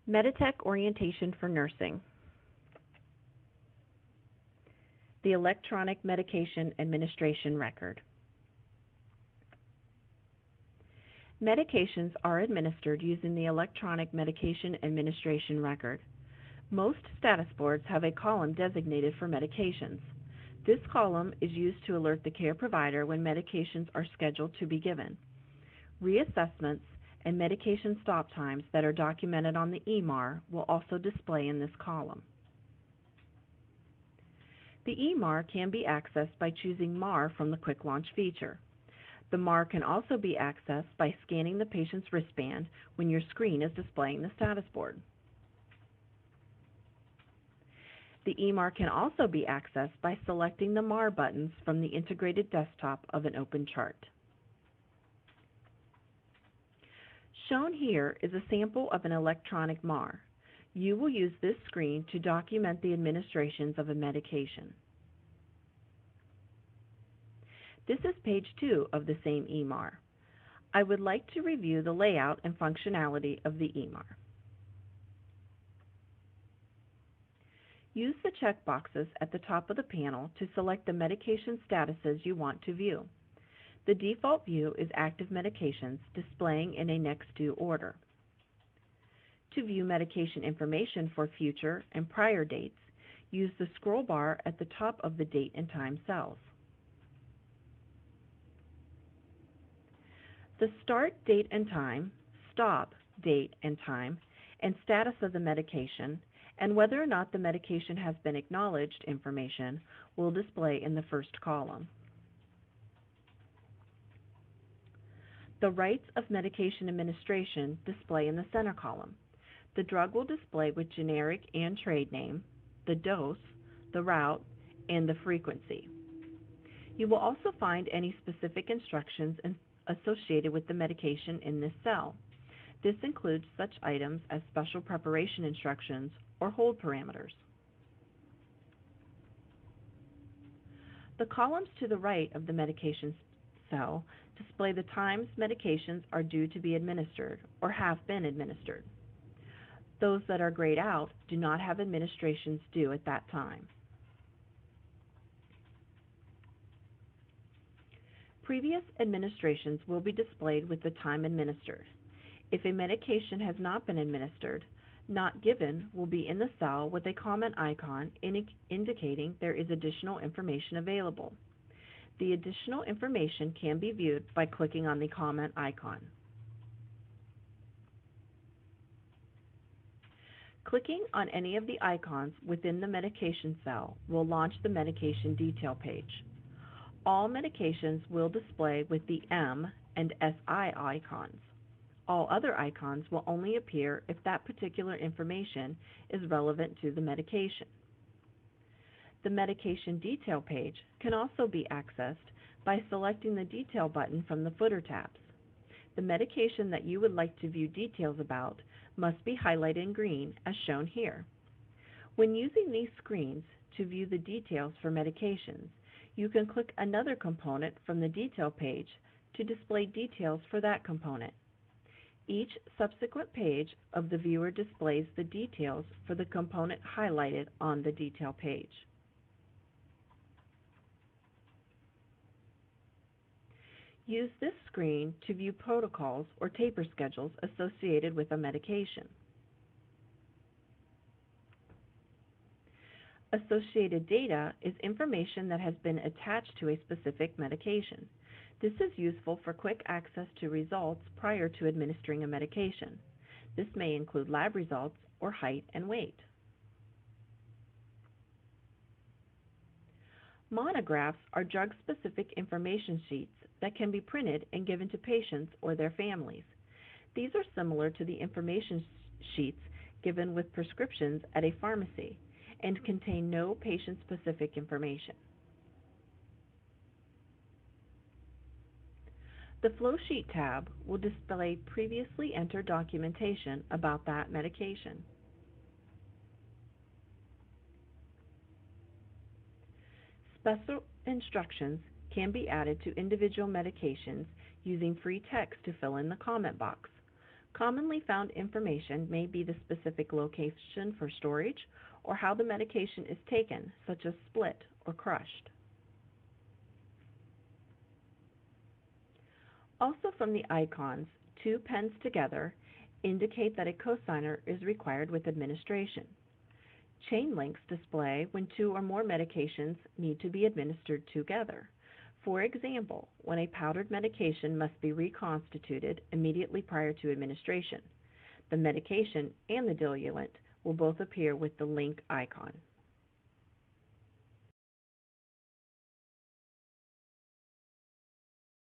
Meditech Orientation for Nursing. The Electronic Medication Administration Record. Medications are administered using the Electronic Medication Administration Record. Most status boards have a column designated for medications. This column is used to alert the care provider when medications are scheduled to be given. Reassessments and medication stop times that are documented on the eMAR will also display in this column. The eMAR can be accessed by choosing MAR from the Quick Launch feature. The MAR can also be accessed by scanning the patient's wristband when your screen is displaying the status board. The eMAR can also be accessed by selecting the MAR buttons from the integrated desktop of an open chart. Shown here is a sample of an electronic MAR. You will use this screen to document the administrations of a medication. This is page 2 of the same eMAR. I would like to review the layout and functionality of the eMAR. Use the checkboxes at the top of the panel to select the medication statuses you want to view. The default view is active medications displaying in a next to order. To view medication information for future and prior dates, use the scroll bar at the top of the date and time cells. The start date and time, stop date and time, and status of the medication, and whether or not the medication has been acknowledged information will display in the first column. The rights of medication administration display in the center column. The drug will display with generic and trade name, the dose, the route, and the frequency. You will also find any specific instructions associated with the medication in this cell. This includes such items as special preparation instructions or hold parameters. The columns to the right of the medication cell display the times medications are due to be administered or have been administered. Those that are grayed out do not have administrations due at that time. Previous administrations will be displayed with the time administered. If a medication has not been administered, not given will be in the cell with a comment icon indicating there is additional information available. The additional information can be viewed by clicking on the comment icon. Clicking on any of the icons within the medication cell will launch the medication detail page. All medications will display with the M and SI icons. All other icons will only appear if that particular information is relevant to the medication. The medication detail page can also be accessed by selecting the detail button from the footer tabs. The medication that you would like to view details about must be highlighted in green as shown here. When using these screens to view the details for medications, you can click another component from the detail page to display details for that component. Each subsequent page of the viewer displays the details for the component highlighted on the detail page. Use this screen to view protocols or taper schedules associated with a medication. Associated data is information that has been attached to a specific medication. This is useful for quick access to results prior to administering a medication. This may include lab results or height and weight. Monographs are drug-specific information sheets that can be printed and given to patients or their families. These are similar to the information sheets given with prescriptions at a pharmacy and contain no patient-specific information. The Flow Sheet tab will display previously entered documentation about that medication. Special instructions can be added to individual medications using free text to fill in the comment box. Commonly found information may be the specific location for storage or how the medication is taken, such as split or crushed. Also from the icons, two pens together indicate that a cosigner is required with administration. Chain links display when two or more medications need to be administered together. For example, when a powdered medication must be reconstituted immediately prior to administration, the medication and the diluent will both appear with the link icon.